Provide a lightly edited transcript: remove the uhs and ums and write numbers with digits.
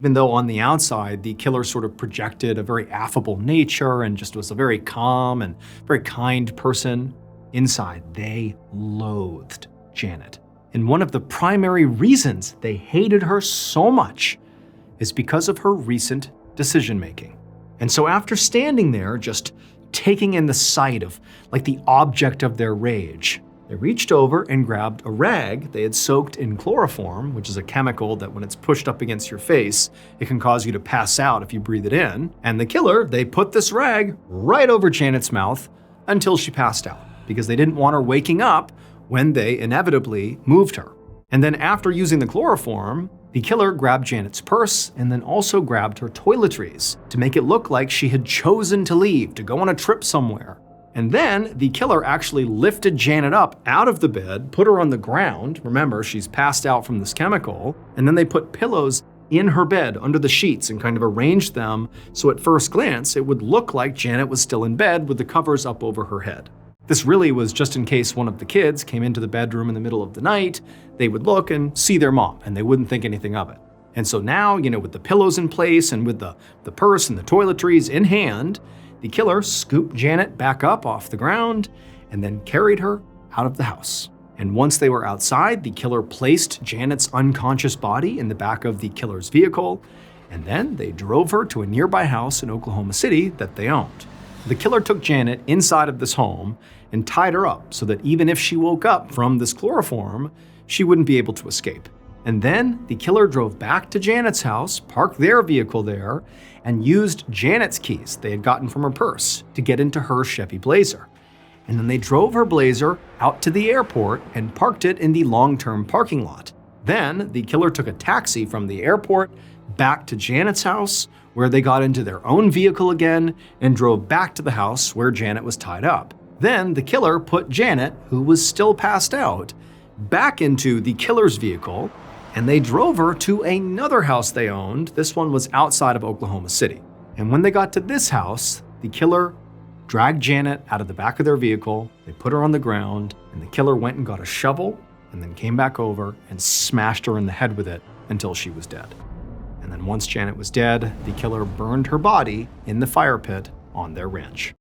Even though on the outside, the killer sort of projected a very affable nature and just was a very calm and very kind person, inside they loathed Janet. And one of the primary reasons they hated her so much is because of her recent decision-making. And so after standing there, just taking in the sight of like the object of their rage, they reached over and grabbed a rag they had soaked in chloroform, which is a chemical that when it's pushed up against your face, it can cause you to pass out if you breathe it in. And the killer, they put this rag right over Janet's mouth until she passed out, because they didn't want her waking up when they inevitably moved her. And then after using the chloroform, the killer grabbed Janet's purse and then also grabbed her toiletries to make it look like she had chosen to leave, to go on a trip somewhere. And then the killer actually lifted Janet up out of the bed, put her on the ground. Remember, she's passed out from this chemical. And then they put pillows in her bed under the sheets and kind of arranged them so at first glance it would look like Janet was still in bed with the covers up over her head. This really was just in case one of the kids came into the bedroom in the middle of the night, they would look and see their mom and they wouldn't think anything of it. And so now, with the pillows in place and with the purse and the toiletries in hand, the killer scooped Janet back up off the ground and then carried her out of the house. And once they were outside, the killer placed Janet's unconscious body in the back of the killer's vehicle, and then they drove her to a nearby house in Oklahoma City that they owned. The killer took Janet inside of this home and tied her up so that even if she woke up from this chloroform, she wouldn't be able to escape. And then the killer drove back to Janet's house, parked their vehicle there, and used Janet's keys they had gotten from her purse to get into her Chevy Blazer. And then they drove her Blazer out to the airport and parked it in the long-term parking lot. Then the killer took a taxi from the airport back to Janet's house, where they got into their own vehicle again and drove back to the house where Janet was tied up. Then the killer put Janet, who was still passed out, back into the killer's vehicle, and they drove her to another house they owned. This one was outside of Oklahoma City. And when they got to this house, the killer dragged Janet out of the back of their vehicle, they put her on the ground, and the killer went and got a shovel and then came back over and smashed her in the head with it until she was dead. And then once Janet was dead, the killer burned her body in the fire pit on their ranch.